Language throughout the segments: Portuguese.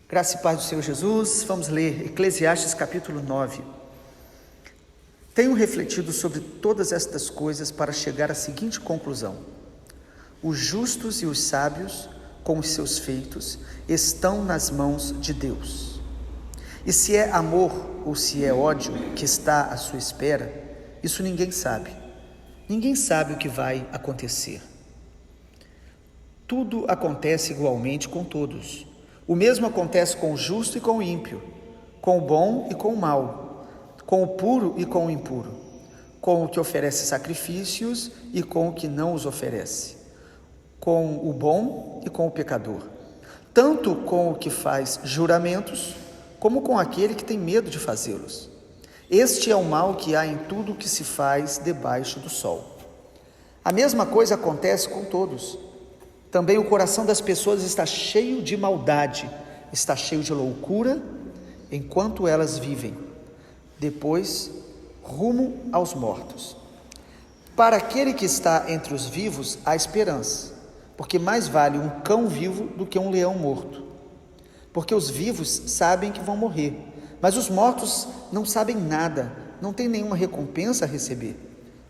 Graça e paz do Senhor Jesus. Vamos ler Eclesiastes capítulo 9. Tenho refletido sobre todas estas coisas para chegar à seguinte conclusão: os justos e os sábios, com os seus feitos, estão nas mãos de Deus. E se é amor ou se é ódio que está à sua espera, isso ninguém sabe. Ninguém sabe o que vai acontecer. Tudo acontece igualmente com todos. O mesmo acontece com o justo e com o ímpio, com o bom e com o mau, com o puro e com o impuro, com o que oferece sacrifícios e com o que não os oferece, com o bom e com o pecador, tanto com o que faz juramentos, como com aquele que tem medo de fazê-los. Este é o mal que há em tudo o que se faz debaixo do sol. A mesma coisa acontece com todos. Também o coração das pessoas está cheio de maldade, está cheio de loucura, enquanto elas vivem. Depois, rumo aos mortos. Para aquele que está entre os vivos, há esperança, porque mais vale um cão vivo do que um leão morto. Porque os vivos sabem que vão morrer, mas os mortos não sabem nada, não têm nenhuma recompensa a receber,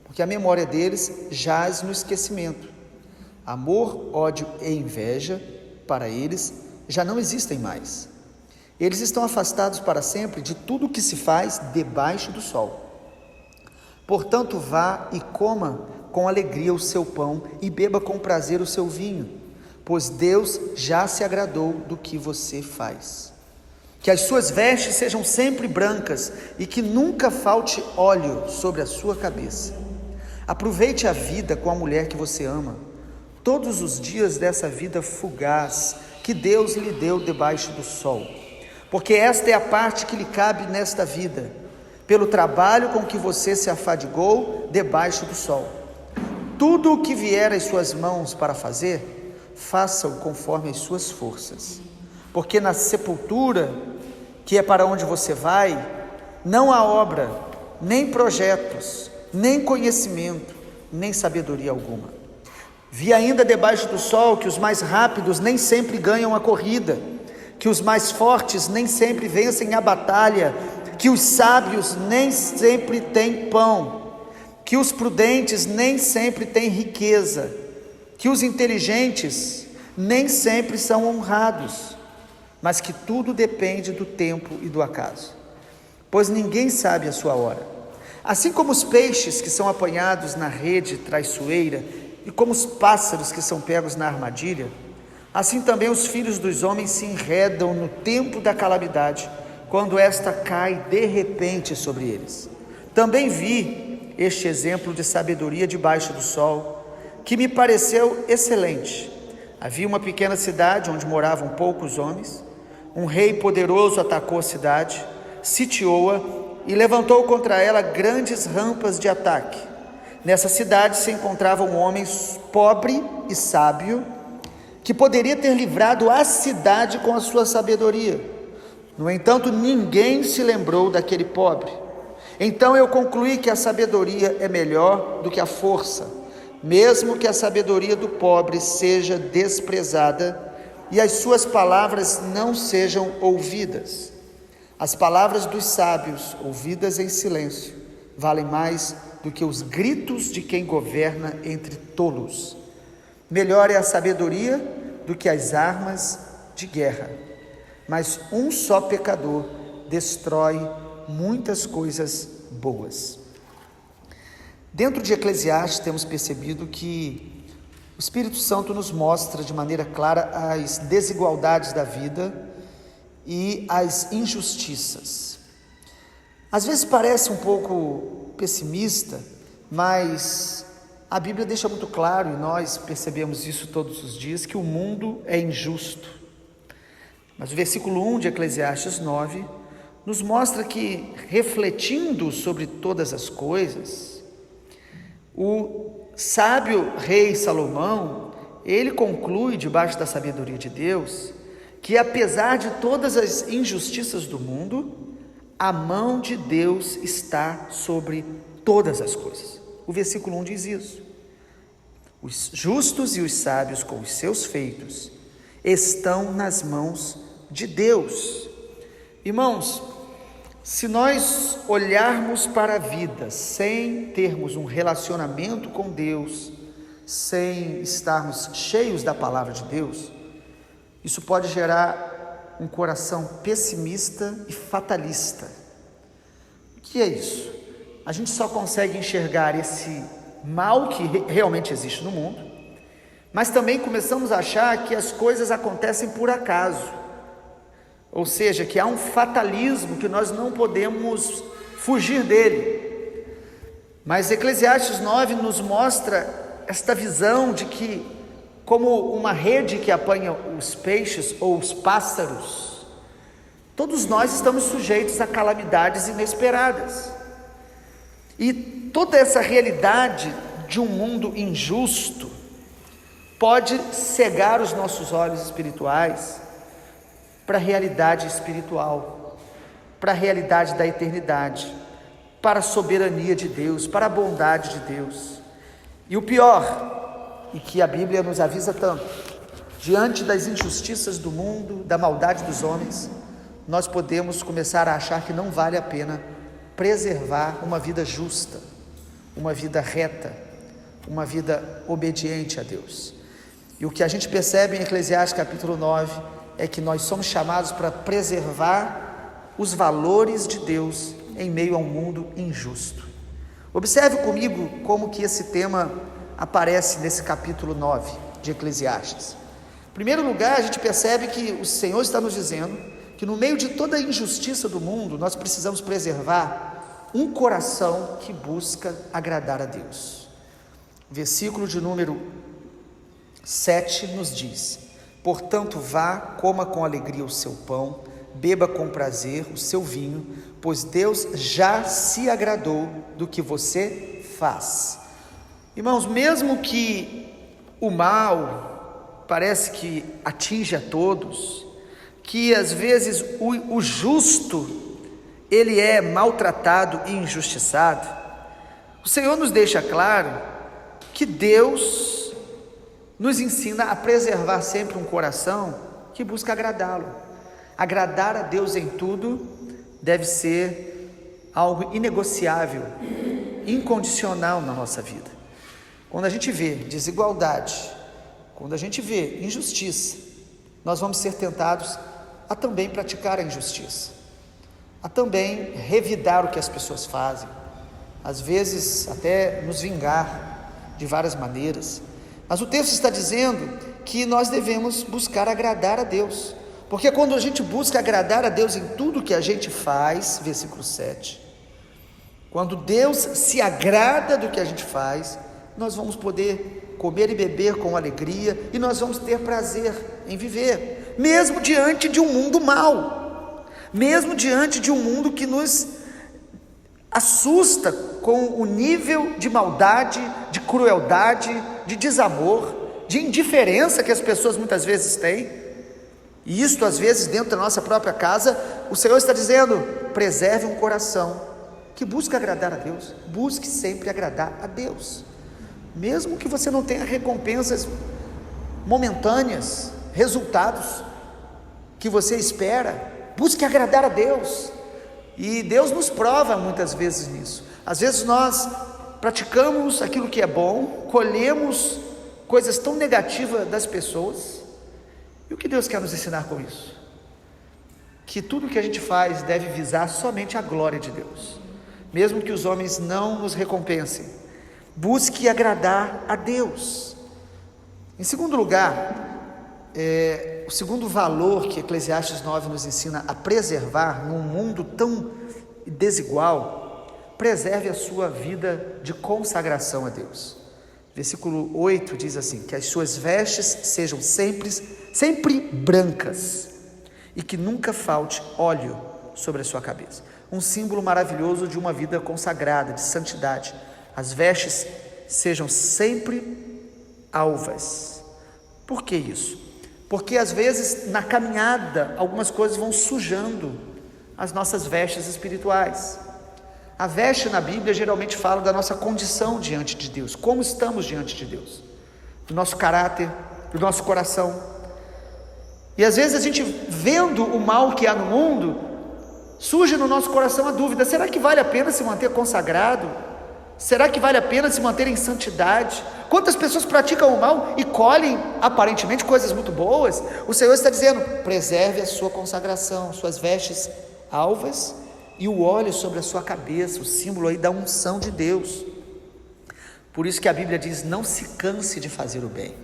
porque a memória deles jaz no esquecimento. Amor, ódio e inveja, para eles, já não existem mais. Eles estão afastados para sempre de tudo o que se faz debaixo do sol. Portanto, vá e coma com alegria o seu pão e beba com prazer o seu vinho, pois Deus já se agradou do que você faz. Que as suas vestes sejam sempre brancas e que nunca falte óleo sobre a sua cabeça. Aproveite a vida com a mulher que você ama, todos os dias dessa vida fugaz que Deus lhe deu debaixo do sol, porque esta é a parte que lhe cabe nesta vida, pelo trabalho com que você se afadigou debaixo do sol. Tudo o que vier às suas mãos para fazer, faça-o conforme as suas forças, porque na sepultura, que é para onde você vai, não há obra, nem projetos, nem conhecimento, nem sabedoria alguma. Vi ainda debaixo do sol que os mais rápidos nem sempre ganham a corrida, que os mais fortes nem sempre vencem a batalha, que os sábios nem sempre têm pão, que os prudentes nem sempre têm riqueza, que os inteligentes nem sempre são honrados, mas que tudo depende do tempo e do acaso, pois ninguém sabe a sua hora. Assim como os peixes que são apanhados na rede traiçoeira e como os pássaros que são pegos na armadilha, assim também os filhos dos homens se enredam no tempo da calamidade, quando esta cai de repente sobre eles. Também vi este exemplo de sabedoria debaixo do sol, que me pareceu excelente. Havia uma pequena cidade onde moravam poucos homens. Um rei poderoso atacou a cidade, sitiou-a e levantou contra ela grandes rampas de ataque. Nessa cidade se encontrava um homem pobre e sábio, que poderia ter livrado a cidade com a sua sabedoria. No entanto, ninguém se lembrou daquele pobre. Então eu concluí que a sabedoria é melhor do que a força, mesmo que a sabedoria do pobre seja desprezada e as suas palavras não sejam ouvidas. As palavras dos sábios, ouvidas em silêncio, valem mais do que os gritos de quem governa entre tolos. Melhor é a sabedoria do que as armas de guerra, mas um só pecador destrói muitas coisas boas. Dentro de Eclesiastes temos percebido que o Espírito Santo nos mostra de maneira clara as desigualdades da vida e as injustiças. Às vezes parece um pouco pessimista, mas a Bíblia deixa muito claro, e nós percebemos isso todos os dias, que o mundo é injusto. Mas o versículo 1 de Eclesiastes 9 nos mostra que, refletindo sobre todas as coisas, o sábio rei Salomão, ele conclui, debaixo da sabedoria de Deus, que apesar de todas as injustiças do mundo, a mão de Deus está sobre todas as coisas. O versículo 1 diz isso. Os justos e os sábios, com os seus feitos, estão nas mãos de Deus. Irmãos, se nós olharmos para a vida sem termos um relacionamento com Deus, sem estarmos cheios da palavra de Deus, isso pode gerar um coração pessimista e fatalista. O que é isso? A gente só consegue enxergar esse mal que realmente existe no mundo, mas também começamos a achar que as coisas acontecem por acaso, ou seja, que há um fatalismo que nós não podemos fugir dele. Mas Eclesiastes 9 nos mostra esta visão de que, como uma rede que apanha os peixes ou os pássaros, todos nós estamos sujeitos a calamidades inesperadas. E toda essa realidade de um mundo injusto pode cegar os nossos olhos espirituais para a realidade espiritual, para a realidade da eternidade, para a soberania de Deus, para a bondade de Deus. E o pior, e que a Bíblia nos avisa tanto, diante das injustiças do mundo, da maldade dos homens, nós podemos começar a achar que não vale a pena preservar uma vida justa, uma vida reta, uma vida obediente a Deus. E o que a gente percebe em Eclesiastes capítulo 9 é que nós somos chamados para preservar os valores de Deus em meio a um mundo injusto. Observe comigo como que esse tema aparece nesse capítulo 9 de Eclesiastes. Em primeiro lugar, a gente percebe que o Senhor está nos dizendo que no meio de toda a injustiça do mundo, nós precisamos preservar um coração que busca agradar a Deus. O versículo de número 7 nos diz: portanto, vá, coma com alegria o seu pão, beba com prazer o seu vinho, pois Deus já se agradou do que você faz. Irmãos, mesmo que o mal parece que atinge a todos, que às vezes o justo, ele é maltratado e injustiçado, o Senhor nos deixa claro que Deus nos ensina a preservar sempre um coração que busca agradá-lo. Agradar a Deus em tudo deve ser algo inegociável, incondicional na nossa vida. Quando a gente vê desigualdade, quando a gente vê injustiça, nós vamos ser tentados a também praticar a injustiça, a também revidar o que as pessoas fazem, às vezes até nos vingar de várias maneiras. Mas o texto está dizendo que nós devemos buscar agradar a Deus, porque quando a gente busca agradar a Deus em tudo que a gente faz, versículo 7, quando Deus se agrada do que a gente faz, nós vamos poder comer e beber com alegria, e nós vamos ter prazer em viver, mesmo diante de um mundo mau, mesmo diante de um mundo que nos assusta com o nível de maldade, de crueldade, de desamor, de indiferença que as pessoas muitas vezes têm, e isto às vezes dentro da nossa própria casa. O Senhor está dizendo: preserve um coração que busca agradar a Deus, busque sempre agradar a Deus, mesmo que você não tenha recompensas momentâneas, resultados que você espera, busque agradar a Deus. E Deus nos prova muitas vezes nisso. Às vezes nós praticamos aquilo que é bom, colhemos coisas tão negativas das pessoas. E o que Deus quer nos ensinar com isso? Que tudo que a gente faz deve visar somente a glória de Deus, mesmo que os homens não nos recompensem. Busque agradar a Deus. Em segundo lugar, o segundo valor que Eclesiastes 9 nos ensina a preservar num mundo tão desigual: preserve a sua vida de consagração a Deus. Versículo 8 diz assim: que as suas vestes sejam sempre brancas, e que nunca falte óleo sobre a sua cabeça. Um símbolo maravilhoso de uma vida consagrada, de santidade. As vestes sejam sempre alvas. Por que isso? Porque às vezes na caminhada algumas coisas vão sujando as nossas vestes espirituais. A veste na Bíblia geralmente fala da nossa condição diante de Deus, como estamos diante de Deus, do nosso caráter, do nosso coração. E às vezes a gente, vendo o mal que há no mundo, surge no nosso coração a dúvida: será que vale a pena se manter consagrado? Será que vale a pena se manter em santidade? Quantas pessoas praticam o mal e colhem aparentemente coisas muito boas? O Senhor está dizendo: preserve a sua consagração, suas vestes alvas e o óleo sobre a sua cabeça, o símbolo aí da unção de Deus. Por isso que a Bíblia diz: não se canse de fazer o bem,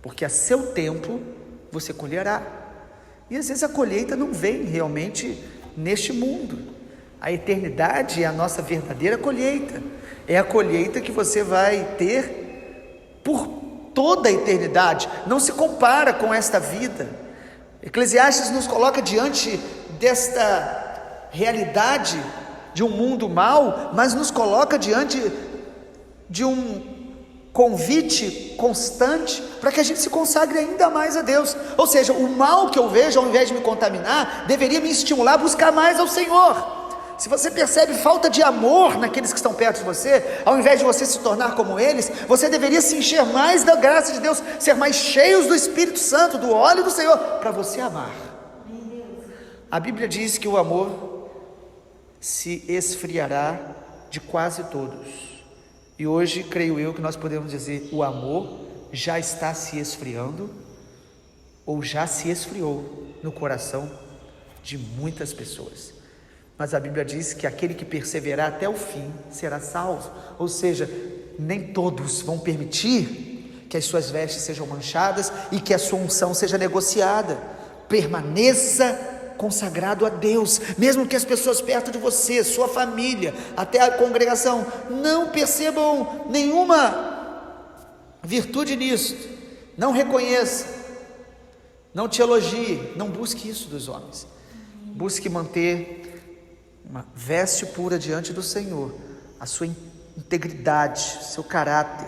porque a seu tempo você colherá. E às vezes a colheita não vem realmente neste mundo. A eternidade é a nossa verdadeira colheita, é a colheita que você vai ter por toda a eternidade. Não se compara com esta vida. Eclesiastes nos coloca diante desta realidade de um mundo mau, mas nos coloca diante de um convite constante para que a gente se consagre ainda mais a Deus. Ou seja, o mal que eu vejo, ao invés de me contaminar, deveria me estimular a buscar mais ao Senhor. Se você percebe falta de amor naqueles que estão perto de você, ao invés de você se tornar como eles, você deveria se encher mais da graça de Deus, ser mais cheios do Espírito Santo, do óleo do Senhor, para você amar. A Bíblia diz que o amor se esfriará de quase todos. E hoje, creio eu, que nós podemos dizer: o amor já está se esfriando, ou já se esfriou no coração de muitas pessoas. Mas a Bíblia diz que aquele que perseverar até o fim será salvo. Ou seja, nem todos vão permitir que as suas vestes sejam manchadas e que a sua unção seja negociada. Permaneça consagrado a Deus, mesmo que as pessoas perto de você, sua família, até a congregação, não percebam nenhuma virtude nisso, não reconheça, não te elogie, não busque isso dos homens. Busque manter uma veste pura diante do Senhor, a sua integridade, seu caráter,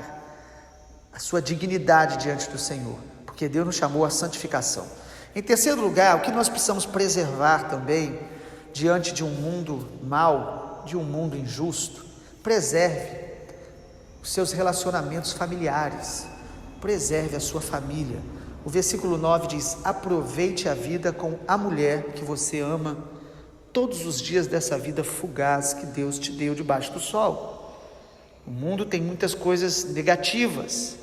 a sua dignidade diante do Senhor, porque Deus nos chamou à santificação. Em terceiro lugar, o que nós precisamos preservar também diante de um mundo mau, de um mundo injusto? Preserve os seus relacionamentos familiares, preserve a sua família. O versículo 9 diz: aproveite a vida com a mulher que você ama todos os dias dessa vida fugaz que Deus te deu debaixo do sol. O mundo tem muitas coisas negativas,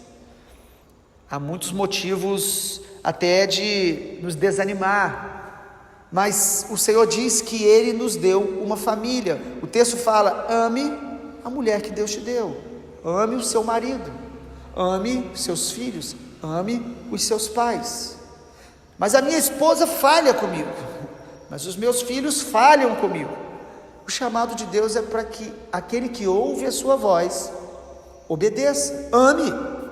há muitos motivos até de nos desanimar, mas o Senhor diz que Ele nos deu uma família. O texto fala: ame a mulher que Deus te deu, ame o seu marido, ame os seus filhos, ame os seus pais. Mas a minha esposa falha comigo, mas os meus filhos falham comigo. O chamado de Deus é para que aquele que ouve a sua voz obedeça, ame.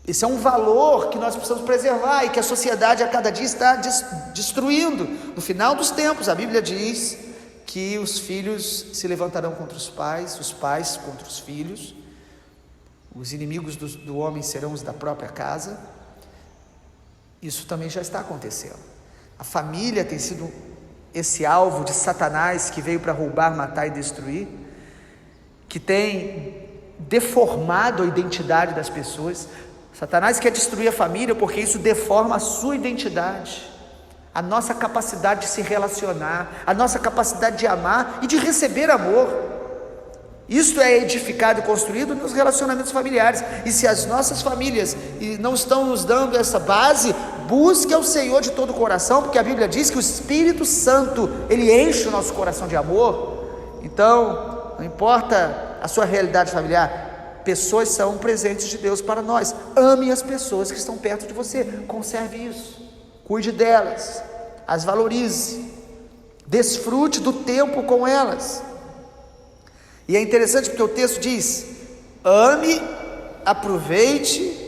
Esse é um valor que nós precisamos preservar e que a sociedade a cada dia está destruindo. No final dos tempos, a Bíblia diz que os filhos se levantarão contra os pais contra os filhos, os inimigos do homem serão os da própria casa. Isso também já está acontecendo. A família tem sido esse alvo de Satanás, que veio para roubar, matar e destruir, que tem deformado a identidade das pessoas. Satanás quer destruir a família porque isso deforma a sua identidade, a nossa capacidade de se relacionar, a nossa capacidade de amar e de receber amor. Isto é edificado e construído nos relacionamentos familiares. E se as nossas famílias não estão nos dando essa base, busque ao Senhor de todo o coração, porque a Bíblia diz que o Espírito Santo, Ele enche o nosso coração de amor. Então, não importa a sua realidade familiar, pessoas são presentes de Deus para nós. Ame as pessoas que estão perto de você, conserve isso, cuide delas, as valorize, desfrute do tempo com elas. E é interessante porque o texto diz: ame, aproveite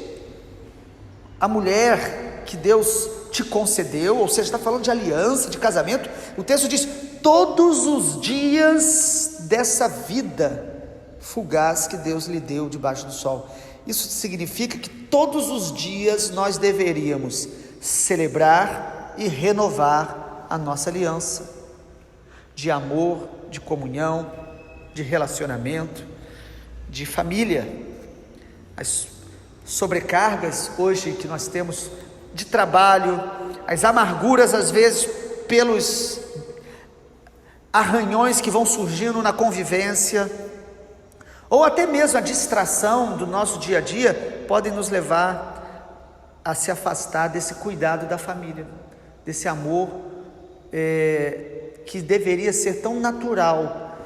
a mulher que Deus te concedeu, ou seja, está falando de aliança, de casamento. O texto diz: todos os dias dessa vida fugaz que Deus lhe deu debaixo do sol. Isso significa que todos os dias nós deveríamos celebrar e renovar a nossa aliança de amor, de comunhão, de relacionamento, de família. As sobrecargas hoje que nós temos de trabalho, as amarguras, às vezes, pelos arranhões que vão surgindo na convivência, ou até mesmo a distração do nosso dia a dia, podem nos levar a se afastar desse cuidado da família, desse amor que deveria ser tão natural,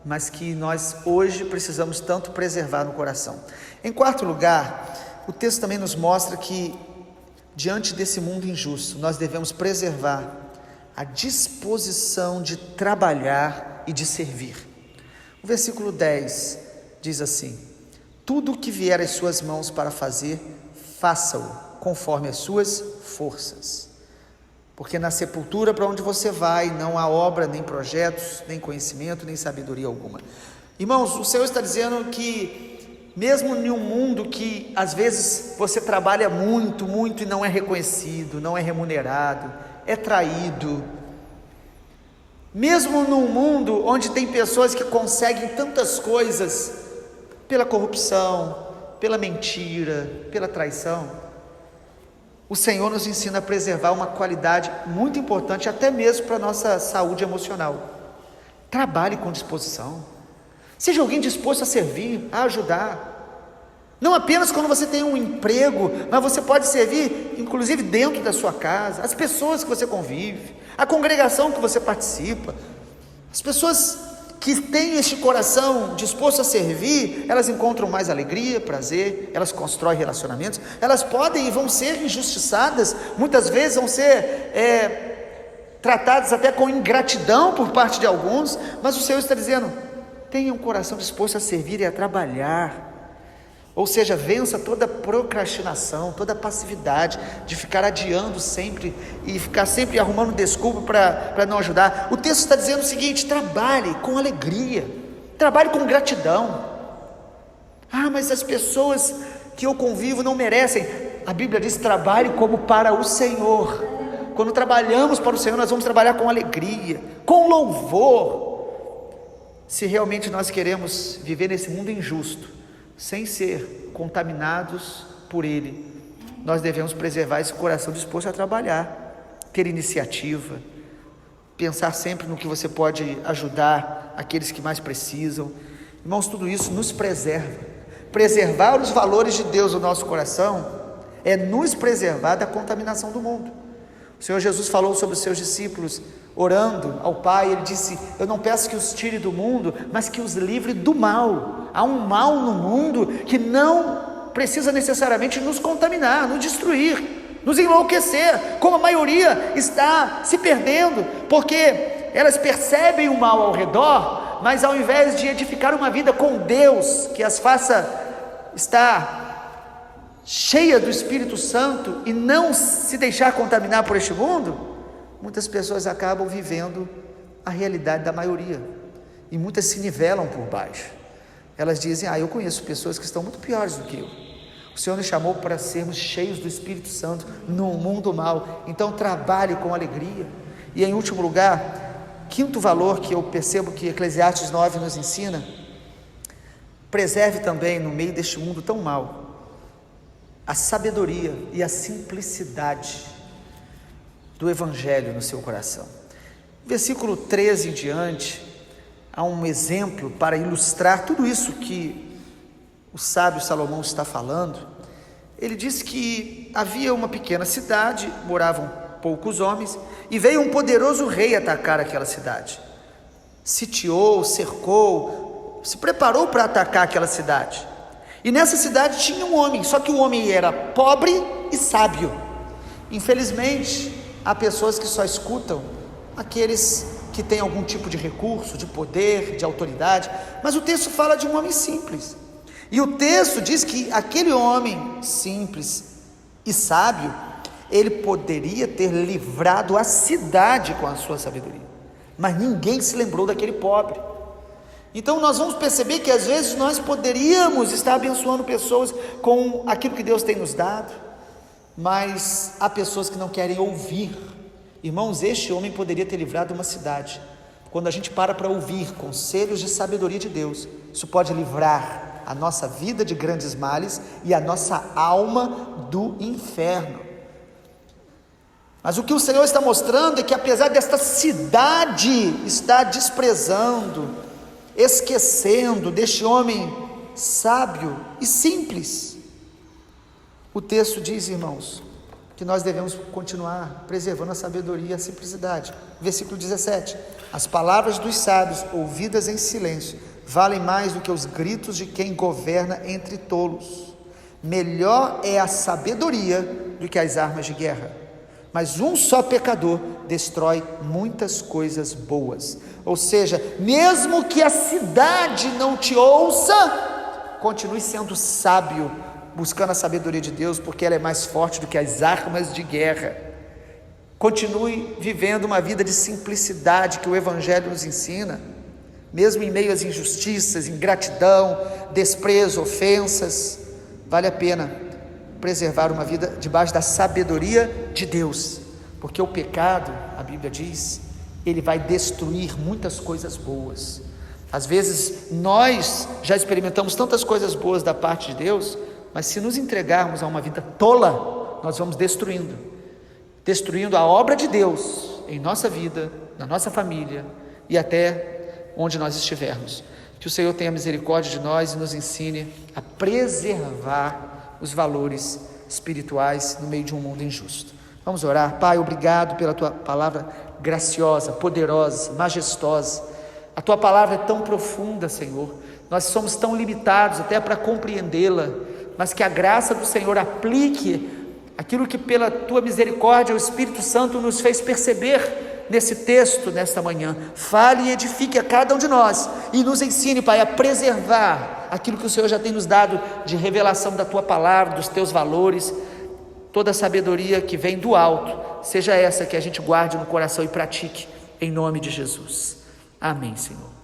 mas que nós hoje precisamos tanto preservar no coração. Em quarto lugar, o texto também nos mostra que, diante desse mundo injusto, nós devemos preservar a disposição de trabalhar e de servir. O versículo 10 diz assim: tudo o que vier às suas mãos para fazer, faça-o conforme as suas forças. Porque na sepultura para onde você vai, não há obra, nem projetos, nem conhecimento, nem sabedoria alguma. Irmãos, o Senhor está dizendo que, mesmo em um mundo que às vezes você trabalha muito, muito e não é reconhecido, não é remunerado, é traído, mesmo num mundo onde tem pessoas que conseguem tantas coisas pela corrupção, pela mentira, pela traição, o Senhor nos ensina a preservar uma qualidade muito importante, até mesmo para a nossa saúde emocional. Trabalhe com disposição, seja alguém disposto a servir, a ajudar, não apenas quando você tem um emprego, mas você pode servir inclusive dentro da sua casa, as pessoas que você convive, a congregação que você participa. As pessoas que têm este coração disposto a servir, elas encontram mais alegria, prazer, elas constroem relacionamentos, elas podem e vão ser injustiçadas, muitas vezes vão ser tratadas até com ingratidão por parte de alguns, mas o Senhor está dizendo: tenha um coração disposto a servir e a trabalhar. Ou seja, vença toda procrastinação, toda passividade de ficar adiando sempre e ficar sempre arrumando desculpa para não ajudar. O texto está dizendo o seguinte: trabalhe com alegria, trabalhe com gratidão. Mas as pessoas que eu convivo não merecem. A Bíblia diz: trabalhe como para o Senhor. Quando trabalhamos para o Senhor, nós vamos trabalhar com alegria, com louvor. Se realmente nós queremos viver nesse mundo injusto, sem ser contaminados por ele, nós devemos preservar esse coração disposto a trabalhar, ter iniciativa, pensar sempre no que você pode ajudar aqueles que mais precisam. Irmãos, tudo isso nos preserva. Preservar os valores de Deus no nosso coração é nos preservar da contaminação do mundo. O Senhor Jesus falou sobre os seus discípulos, orando ao Pai, ele disse: eu não peço que os tire do mundo, mas que os livre do mal. Há um mal no mundo que não precisa necessariamente nos contaminar, nos destruir, nos enlouquecer, como a maioria está se perdendo, porque elas percebem o mal ao redor, mas ao invés de edificar uma vida com Deus, que as faça estar cheia do Espírito Santo e não se deixar contaminar por este mundo, muitas pessoas acabam vivendo a realidade da maioria, e muitas se nivelam por baixo. Elas dizem: eu conheço pessoas que estão muito piores do que eu. O Senhor nos chamou para sermos cheios do Espírito Santo num mundo mau, então trabalhe com alegria. E em último lugar, quinto valor que eu percebo que Eclesiastes 9 nos ensina: preserve também no meio deste mundo tão mau a sabedoria e a simplicidade do Evangelho no seu coração. Versículo 13 em diante, há um exemplo para ilustrar tudo isso que o sábio Salomão está falando. Ele diz que havia uma pequena cidade, moravam poucos homens, e veio um poderoso rei atacar aquela cidade. Sitiou, cercou, se preparou para atacar aquela cidade. E nessa cidade tinha um homem, só que o homem era pobre e sábio. Infelizmente, há pessoas que só escutam aqueles que têm algum tipo de recurso, de poder, de autoridade, mas o texto fala de um homem simples. E o texto diz que aquele homem simples e sábio, ele poderia ter livrado a cidade com a sua sabedoria, mas ninguém se lembrou daquele pobre. Então nós vamos perceber que às vezes nós poderíamos estar abençoando pessoas com aquilo que Deus tem nos dado, mas há pessoas que não querem ouvir. Irmãos, este homem poderia ter livrado uma cidade. Quando a gente para ouvir conselhos de sabedoria de Deus, isso pode livrar a nossa vida de grandes males e a nossa alma do inferno. Mas o que o Senhor está mostrando é que apesar desta cidade estar desprezando, esquecendo deste homem sábio e simples, o texto diz, irmãos, que nós devemos continuar preservando a sabedoria e a simplicidade. Versículo 17: as palavras dos sábios ouvidas em silêncio valem mais do que os gritos de quem governa entre tolos. Melhor é a sabedoria do que as armas de guerra, mas um só pecador destrói muitas coisas boas. Ou seja, mesmo que a cidade não te ouça, continue sendo sábio, buscando a sabedoria de Deus, porque ela é mais forte do que as armas de guerra. Continue vivendo uma vida de simplicidade que o Evangelho nos ensina, mesmo em meio às injustiças, ingratidão, desprezo, ofensas. Vale a pena preservar uma vida debaixo da sabedoria de Deus, porque o pecado, a Bíblia diz, ele vai destruir muitas coisas boas. Às vezes nós já experimentamos tantas coisas boas da parte de Deus, mas se nos entregarmos a uma vida tola, nós vamos destruindo a obra de Deus em nossa vida, na nossa família e até onde nós estivermos. Que o Senhor tenha misericórdia de nós e nos ensine a preservar os valores espirituais no meio de um mundo injusto. Vamos orar. Pai, obrigado pela Tua palavra graciosa, poderosa, majestosa. A Tua palavra é tão profunda, Senhor. Nós somos tão limitados até para compreendê-la, mas que a graça do Senhor aplique aquilo que pela Tua misericórdia o Espírito Santo nos fez perceber nesse texto, nesta manhã. Fale e edifique a cada um de nós e nos ensine, Pai, a preservar aquilo que o Senhor já tem nos dado de revelação da Tua palavra, dos Teus valores. Toda a sabedoria que vem do alto, seja essa que a gente guarde no coração e pratique, em nome de Jesus. Amém, Senhor.